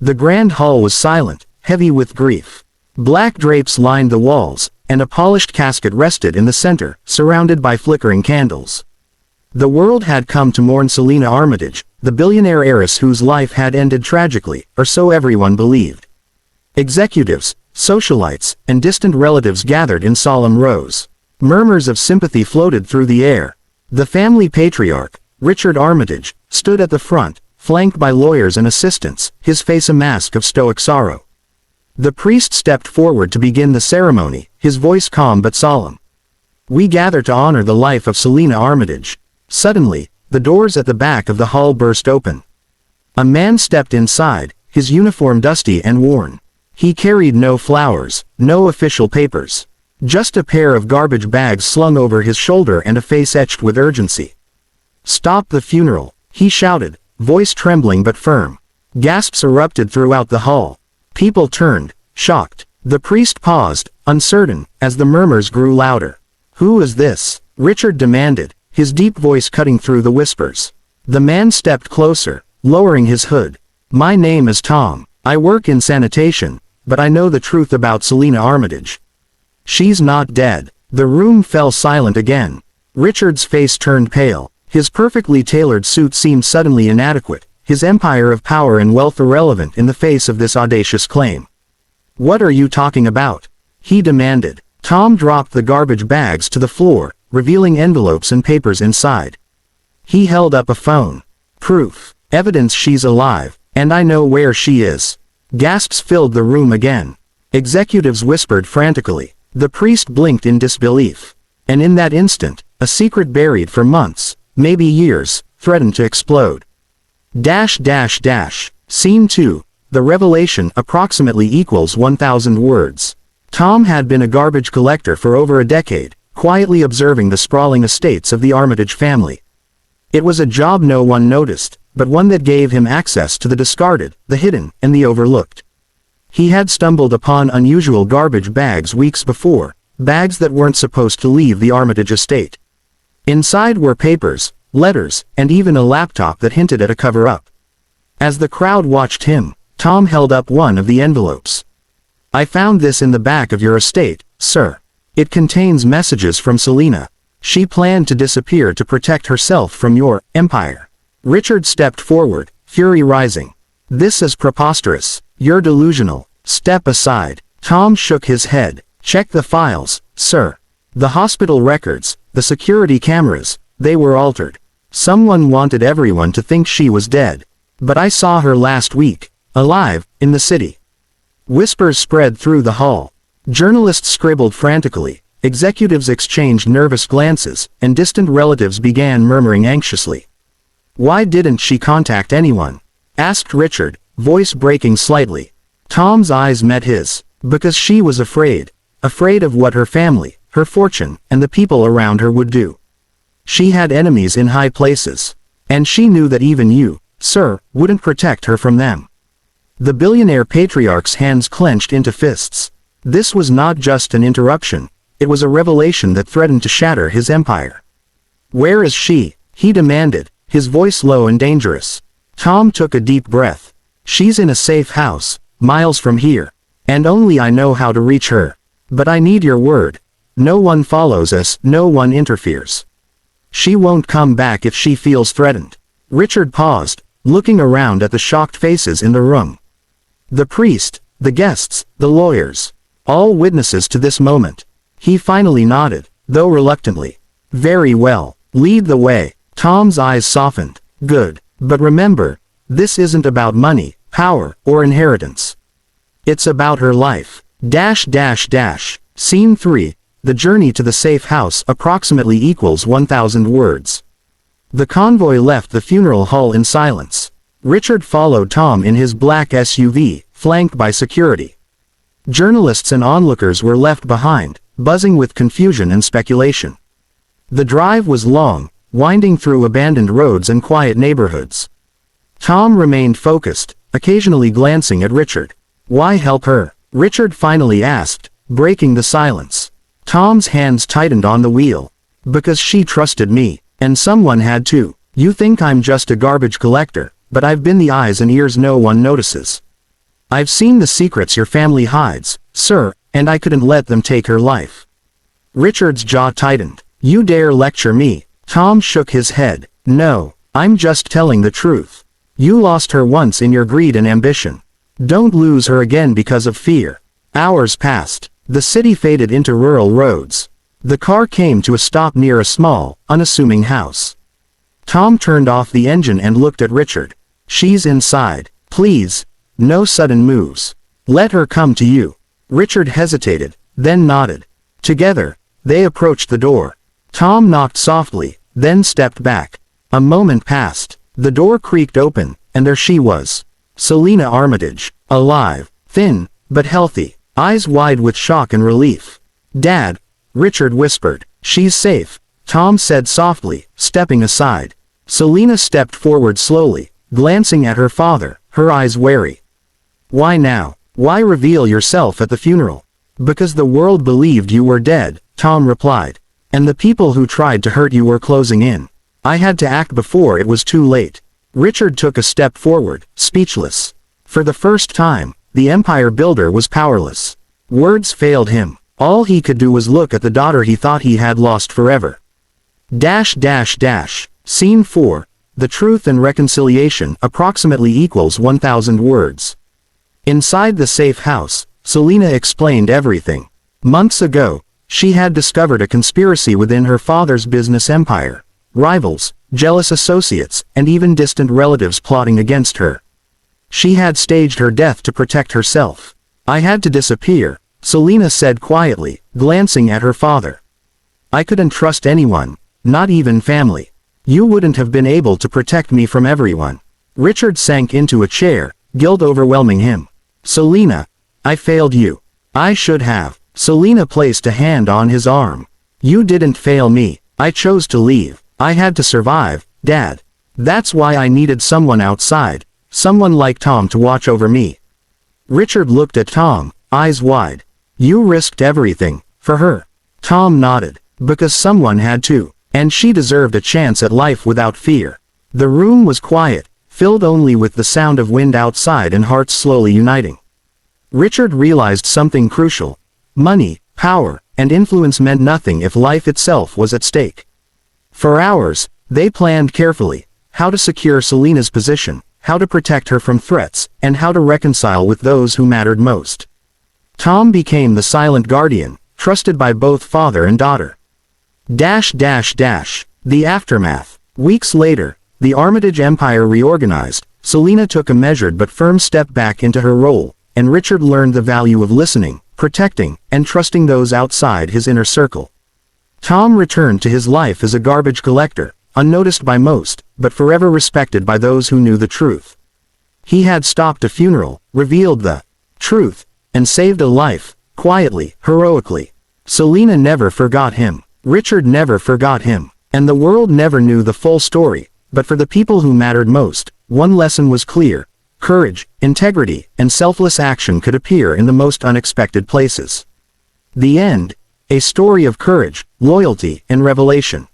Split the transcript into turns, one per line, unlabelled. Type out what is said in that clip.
The grand hall was silent, heavy with grief. Black drapes lined the walls, and a polished casket rested in the center, surrounded by flickering candles. The world had come to mourn Selina Armitage, the billionaire heiress whose life had ended tragically, or so everyone believed. Executives, socialites, and distant relatives gathered in solemn rows. Murmurs of sympathy floated through the air. The family patriarch, Richard Armitage, stood at the front, flanked by lawyers and assistants, his face a mask of stoic sorrow. The priest stepped forward to begin the ceremony, his voice calm but solemn. "We gather to honor the life of Selina Armitage." Suddenly, the doors at the back of the hall burst open. A man stepped inside, his uniform dusty and worn. He carried no flowers, no official papers. Just a pair of garbage bags slung over his shoulder and a face etched with urgency. "Stop the funeral," he shouted, voice trembling but firm. Gasps erupted throughout the hall. People turned, shocked. The priest paused, uncertain, as the murmurs grew louder. "Who is this?" Richard demanded, his deep voice cutting through the whispers. The man stepped closer, lowering his hood. "My name is Tom. I work in sanitation, but I know the truth about Selina Armitage. She's not dead." The room fell silent again. Richard's face turned pale. His perfectly tailored suit seemed suddenly inadequate, his empire of power and wealth irrelevant in the face of this audacious claim. "What are you talking about?" he demanded. Tom dropped the garbage bags to the floor, revealing envelopes and papers inside. He held up a phone. "Proof. Evidence she's alive, and I know where she is." Gasps filled the room again. Executives whispered frantically. The priest blinked in disbelief. And in that instant, a secret buried for months, maybe years, threatened to explode. Scene 2. The revelation approximately equals 1,000 words. Tom had been a garbage collector for over a decade, quietly observing the sprawling estates of the Armitage family. It was a job no one noticed, but one that gave him access to the discarded, the hidden, and the overlooked. He had stumbled upon unusual garbage bags weeks before, bags that weren't supposed to leave the Armitage estate. Inside were papers, letters, and even a laptop that hinted at a cover-up. As the crowd watched him, Tom held up one of the envelopes. "I found this in the back of your estate, sir. It contains messages from Selina. She planned to disappear to protect herself from your empire." Richard stepped forward, fury rising. "This is preposterous. You're delusional. Step aside." Tom shook his head. "Check the files, sir. The hospital records, the security cameras, they were altered. Someone wanted everyone to think she was dead. But I saw her last week, alive, in the city." Whispers spread through the hall. Journalists scribbled frantically, executives exchanged nervous glances, and distant relatives began murmuring anxiously. "Why didn't she contact anyone?" asked Richard, voice breaking slightly. Tom's eyes met his. "Because she was afraid. Afraid of what her family, her fortune, and the people around her would do. She had enemies in high places. And she knew that even you, sir, wouldn't protect her from them." The billionaire patriarch's hands clenched into fists. This was not just an interruption, it was a revelation that threatened to shatter his empire. "Where is she?" he demanded, his voice low and dangerous. Tom took a deep breath. "She's in a safe house, miles from here. And only I know how to reach her. But I need your word. No one follows us, no one interferes. She won't come back if she feels threatened." Richard paused, looking around at the shocked faces in the room. The priest, the guests, the lawyers, all witnesses to this moment. He finally nodded, though reluctantly. "Very well. Lead the way." Tom's eyes softened. "Good. But remember, this isn't about money, power, or inheritance. It's about her life. Scene 3. The journey to the safe house approximately equals 1,000 words. The convoy left the funeral hall in silence. Richard followed Tom in his black SUV, flanked by security. Journalists and onlookers were left behind, buzzing with confusion and speculation. The drive was long, winding through abandoned roads and quiet neighborhoods. Tom remained focused, occasionally glancing at Richard. "Why help her?" Richard finally asked, breaking the silence. Tom's hands tightened on the wheel. "Because she trusted me, and someone had to. You think I'm just a garbage collector, but I've been the eyes and ears no one notices. I've seen the secrets your family hides, sir, and I couldn't let them take her life. Richard's jaw tightened. You dare lecture me? Tom shook his head. No, I'm just telling the truth. You lost her once in your greed and ambition. Don't lose her again because of fear. Hours passed. The city faded into rural roads. The car came to a stop near a small, unassuming house. Tom turned off the engine and looked at Richard. She's inside. Please. No sudden moves. Let her come to you. Richard hesitated, then nodded. Together, they approached the door. Tom knocked softly, then stepped back. A moment passed. The door creaked open, and there she was. Selina Armitage, alive, thin, but healthy, eyes wide with shock and relief. Dad, Richard whispered. She's safe, Tom said softly, stepping aside. Selina stepped forward slowly, glancing at her father, her eyes wary. Why now? Why reveal yourself at the funeral? Because the world believed you were dead, Tom replied. And the people who tried to hurt you were closing in. I had to act before it was too late. Richard took a step forward, speechless. For the first time, the empire builder was powerless. Words failed him. All he could do was look at the daughter he thought he had lost forever. Scene 4. The truth and reconciliation approximately equals 1,000 words. Inside the safe house, Selina explained everything. Months ago, she had discovered a conspiracy within her father's business empire. Rivals, jealous associates, and even distant relatives plotting against her. She had staged her death to protect herself. I had to disappear, Selina said quietly, glancing at her father. I couldn't trust anyone, not even family. You wouldn't have been able to protect me from everyone. Richard sank into a chair, guilt overwhelming him. Selina, I failed you. I should have. Selina placed a hand on his arm. You didn't fail me. I chose to leave. I had to survive, Dad. That's why I needed someone outside, someone like Tom to watch over me. Richard looked at Tom, eyes wide. You risked everything, for her. Tom nodded. Because someone had to, and she deserved a chance at life without fear. The room was quiet, filled only with the sound of wind outside and hearts slowly uniting. Richard realized something crucial. Money, power, and influence meant nothing if life itself was at stake. For hours, they planned carefully, how to secure Selina's position, how to protect her from threats, and how to reconcile with those who mattered most. Tom became the silent guardian, trusted by both father and daughter. The aftermath. Weeks later, the Armitage Empire reorganized. Selina took a measured but firm step back into her role, and Richard learned the value of listening, protecting, and trusting those outside his inner circle. Tom returned to his life as a garbage collector, unnoticed by most, but forever respected by those who knew the truth. He had stopped a funeral, revealed the truth, and saved a life, quietly, heroically. Selina never forgot him. Richard never forgot him. And the world never knew the full story, but for the people who mattered most, one lesson was clear. Courage, integrity, and selfless action could appear in the most unexpected places. The end. A story of courage, loyalty, and revelation.